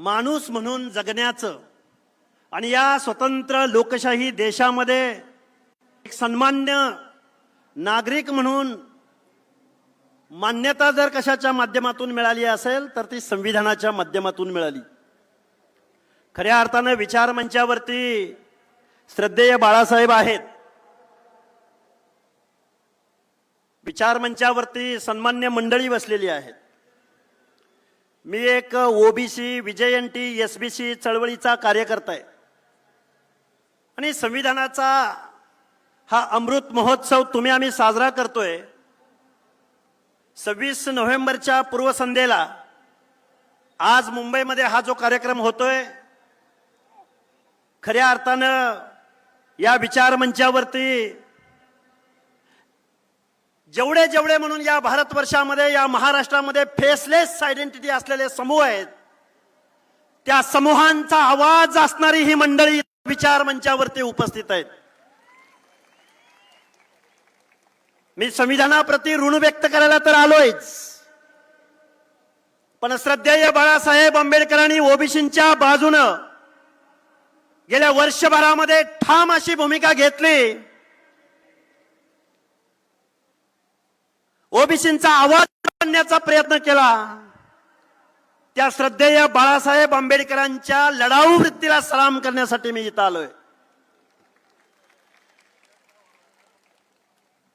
माणूस म्हणून जगण्याचं आणि या स्वतंत्र लोकशाही देशामध्ये एक सन्मान्य नागरिक म्हणून मान्यता जर कशाच्या माध्यमातून मिळाली असेल तर ती संविधानाच्या माध्यमातून मिळाली। खऱ्या अर्थाने विचार मंचावरती श्रद्धेय बाळासाहेब आहेत, विचार मंचावरती सन्मान्य मंडळी बसलेली आहेत। मी एक ओबीसी विजयंती एसबीसी चळवळीचा कार्यकर्ता आहे आणि संविधानाचा हा अमृत महोत्सव तुम्ही आम्ही साजरा करतोय। 26 नोव्हेंबरच्या पूर्वसंध्येला आज मुंबईमध्ये हा जो कार्यक्रम होतोय, खऱ्या अर्थानं या विचार मंचावरती जेवढे जेवढे म्हणून या भारतवर्षामध्ये या महाराष्ट्रामध्ये फेसलेस आयडेंटिटी असलेले समूह आहेत, त्या समूहांचा आवाज असणारी ही मंडळी विचार मंचावरती उपस्थित आहेत। मी संविधानाप्रती ऋण व्यक्त करायला तर आलोयच, पण श्रद्धेय बाळासाहेब आंबेडकरांनी ओबीसींच्या बाजूनं गेल्या वर्षभरामध्ये ठाम अशी भूमिका घेतली। ओबीसींचा आवाज आणण्याचा प्रयत्न केला। त्या श्रद्धेय बाळासाहेब आंबेडकरांच्या लढाऊ वृत्तीला सलाम करण्यासाठी मी इथं आलोय।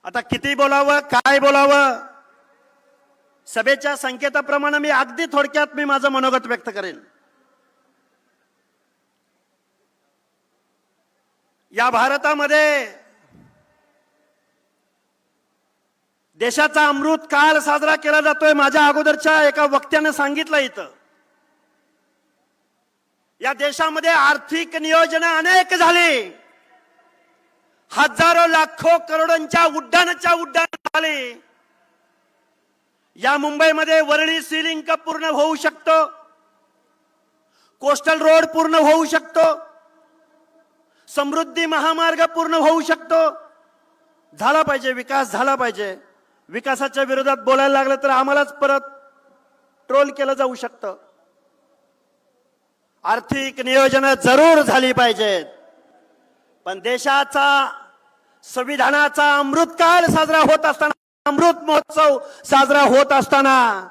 आता किती बोलावं, काय बोलावं, सभेच्या संकेताप्रमाणे मी अगदी थोडक्यात मी माझं मनोगत व्यक्त करेन। या भारतामध्ये देशाचा अमृत काळ साजरा केला जातोय। माझ्या अगोदरच्या एका वक्त्याने सांगितलं, इथं या देशामध्ये आर्थिक नियोजन अनेक झाली, हजारो लाखो करोडोंच्या उड्डाण झाले। या मुंबईमध्ये वरळी सी लिंक पूर्ण होऊ शकतो, कोस्टल रोड पूर्ण होऊ शकतो, समृद्धी महामार्ग पूर्ण होऊ शकतो। झाला पाहिजे, विकास झाला पाहिजे। विकासाच्या विरोधात बोलायला लागलं तर आम्हालाच परत ट्रोल केलं जाऊ शकतं। आर्थिक नियोजन जरूर झाली पाहिजेत, पण देशाचा संविधानाचा अमृतकाळ साजरा होत असताना, अमृत महोत्सव साजरा होत असताना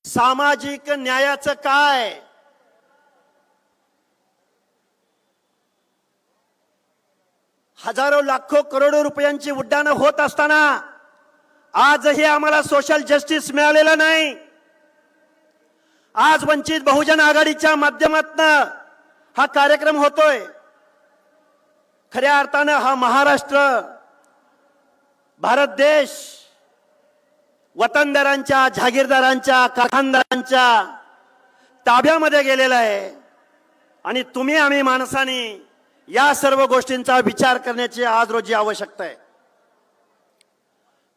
सामाजिक न्यायाचं काय, हजारो लाखो करोडो रुपयांची उड्डाणं होत असताना आजही आम्हाला सोशल जस्टिस मिळालेलं नाही। आज वंचित बहुजन आघाडीच्या माध्यमातून हा कार्यक्रम होतोय। खऱ्या अर्थानं हा महाराष्ट्र, भारत देश वतनदारांच्या, जहागीरदारांच्या, कारखानदारांच्या ताब्यामध्ये गेलेला आहे आणि तुम्ही आम्ही माणसांनी या सर्व गोष्टींचा विचार करण्याची आज रोजी आवश्यकता आहे।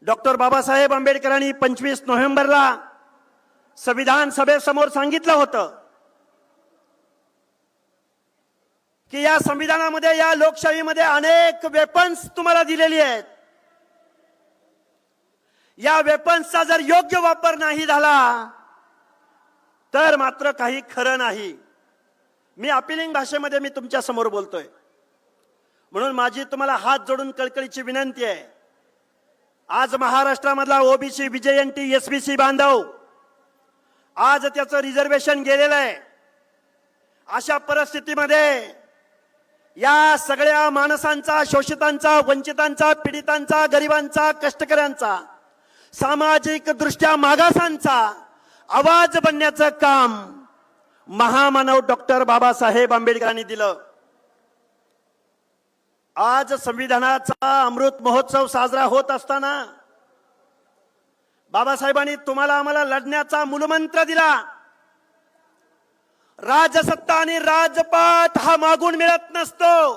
डॉक्टर बाबासाहेब आंबेडकरांनी 25 नोव्हेंबरला संविधान सभेसमोर सांगितलं होतं की या संविधानामध्ये, या लोकशाहीमध्ये अनेक वेपन्स तुम्हाला दिलेली आहेत। या वेपन्सचा जर योग्य वापर नाही झाला तर मात्र काही खरं नाही। मी अपीलिंग भाषेमध्ये मी तुमच्या समोर बोलतोय, म्हणून माझी तुम्हाला हात जोडून कळकळीची विनंती आहे। आज महाराष्ट्रामधला ओबीसी विजयंती एसबीसी बांधव आज त्याचं रिझर्वेशन गेलेलं आहे। अशा परिस्थितीमध्ये या सगळ्या माणसांचा, शोषितांचा, वंचितांचा, पीडितांचा, गरिबांचा, कष्टकऱ्यांचा, सामाजिक दृष्ट्या मागासांचा आवाज बनण्याचं काम महामानव डॉक्टर बाबासाहेब आंबेडकरांनी दिलं। आज संविधानाचा अमृत महोत्सव साजरा होत असताना बाबासाहेबांनी तुम्हाला आम्हाला लढण्याचा मूलमंत्र दिला। राजसत्ता आणि राजपाट हा मागून मिळत नसतो।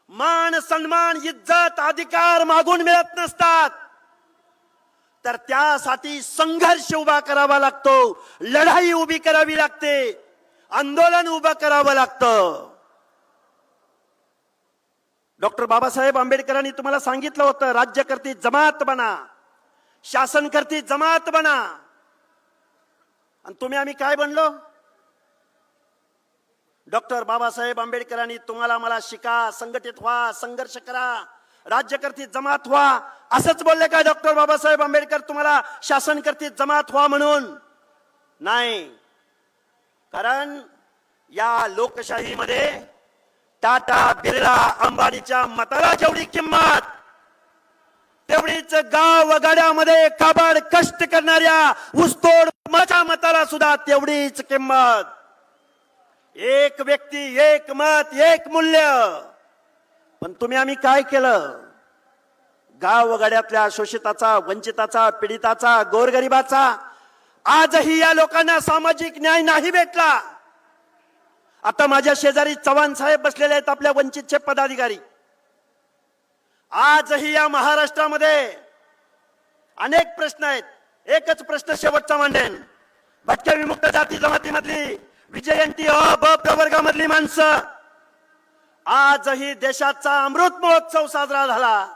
मान, सन्मान, इज्जत, अधिकार मागून मिळत नसतात, तर त्यासाठी संघर्ष उभा करावा लागतो, लढाई उभी करावी लागते, आंदोलन उभं करावं लागतं। डॉक्टर बाबासाहेब आंबेडकरांनी तुम्हाला सांगितलं होतं, राज्यकर्ती जमात बना, शासन करती जमात बना। आणि तुम्ही आम्ही काय बनलो? डॉक्टर बाबासाहेब आंबेडकरांनी तुम्हाला मला शिका, संघटित व्हा, संघर्ष करा, राज्यकर्ती जमात व्हा असंच बोलले का डॉक्टर बाबासाहेब आंबेडकर तुम्हाला शासनकर्ती जमात व्हा म्हणून? नाही. कारण या लोकशाहीमध्ये टाटा, बिर्ला, अंबानीच्या मताला जेवढी किंमत, तेवढीच गाव वगाड्यामध्ये काबाड कष्ट करणाऱ्या ऊसतोड माझ्या मताला सुद्धा तेवढीच किंमत. एक व्यक्ती, एक मत, एक मूल्य. पण तुम्ही आम्ही काय केलं? गाव वगाड्यातल्या शोषिताचा, वंचिताचा, पीडिताचा, गोरगरिबाचा आजही या लोकांना सामाजिक न्याय नाही भेटला. आता माझ्या शेजारी चव्हाण साहेब बसलेले आहेत, आपल्या वंचितचे पदाधिकारी. आजही या महाराष्ट्रामध्ये अनेक प्रश्न आहेत. एकच प्रश्न शेवटचा मांडेन. भटक्या विमुक्त जाती जमातीमधली विजयंती अ ब प्रवर्गामधली माणसं, आजही देशाचा अमृत महोत्सव साजरा झाला,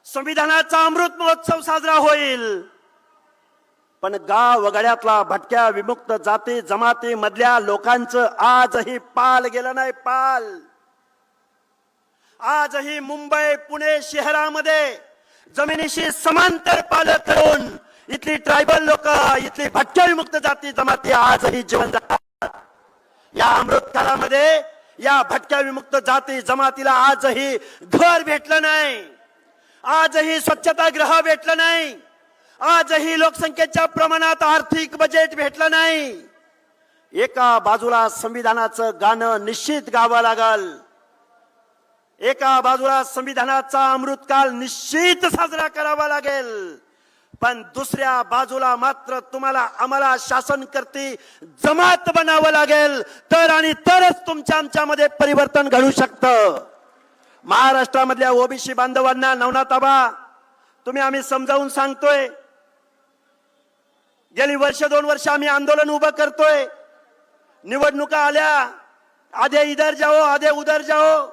संविधानाचा अमृत महोत्सव साजरा होईल. पण गाव वगळ्यातला भटक्या विमुक्त जाती जमाती मधल्या लोकांचं आजही पाल गेलं नाही. पाल आजही मुंबई पुणे शहरामध्ये जमिनीशी समांतर पाल करून इथली ट्रायबल लोक, इथली भटक्या विमुक्त जाती जमाती आजही जीवन जगतात. या अमृत काळामध्ये या भटक्या विमुक्त जाती जमातीला आजही घर भेटलं नाही, आजही स्वच्छतागृह भेटलं नाही, आजही लोकसंख्येच्या प्रमाणात आर्थिक बजेट भेटलं नाही. एका बाजूला संविधानाचं गाणं निश्चित गावं लागल, एका बाजूला संविधानाचा अमृतकाल निश्चित साजरा करावा लागेल, पण दुसऱ्या बाजूला मात्र तुम्हाला आम्हाला शासनकर्ती जमात बनावं लागेल. तर आणि तरच तुमच्या आमच्यामध्ये परिवर्तन घडू शकतं. महाराष्ट्रामधल्या ओबीसी बांधवांना नवनाथ आबा, तुम्ही आम्ही समजावून सांगतोय. गेली वर्ष 2 वर्ष आम्ही आंदोलन उभं करतोय. निवडणुका आल्या, आधे इधर जाओ, आधे उधर जाओ.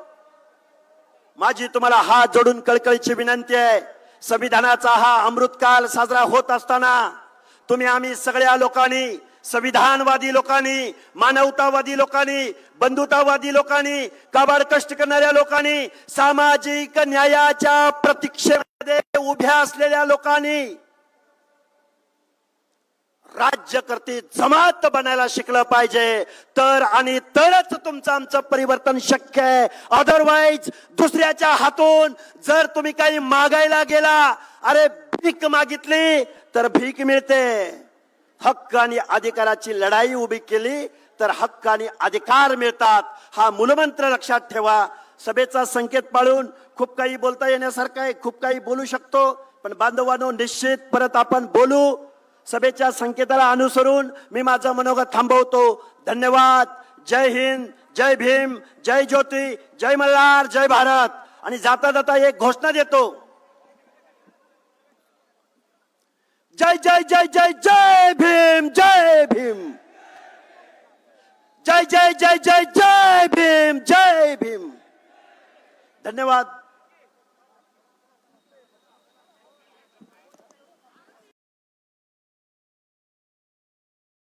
माझी तुम्हाला हात जोडून कळकळीची विनंती आहे. संविधानाचा हा अमृतकाल साजरा होत असताना तुम्ही आम्ही सगळ्या लोकांनी, संविधानवादी लोकांनी, मानवतावादी लोकांनी, बंधुतावादी लोकांनी, काबाड कष्ट करणाऱ्या लोकांनी, सामाजिक न्यायाच्या प्रतीक्षेमध्ये उभ्या असलेल्या लोकांनी राज्यकर्ती जमात बनायला शिकलं पाहिजे. तर आणि तरच तुमचं आमचं परिवर्तन शक्य आहे. अदरवाईज दुसऱ्याच्या हातून जर तुम्ही काही मागायला गेला, अरे भीक मागितली तर भीक मिळते. हक्क आणि अधिकाराची लढाई उभी केली तर हक्क आणि अधिकार मिळतात. हा मूलमंत्र लक्षात ठेवा. सभेचा संकेत पाळून खूप काही बोलता येण्यासारखं आहे, खूप काही बोलू शकतो, पण बांधवांनो निश्चित परत आपण बोलू. सभेच्या संकेताला अनुसरून मी माझं मनोगत थांबवतो. धन्यवाद. जय हिंद, जय भीम, जय ज्योती, जय मल्हार, जय भारत. आणि जाता जाता एक घोषणा देतो. जय जय जय जय जय भीम, जय भीम, जय जय जय जय जय भीम, जय भीम. धन्यवाद.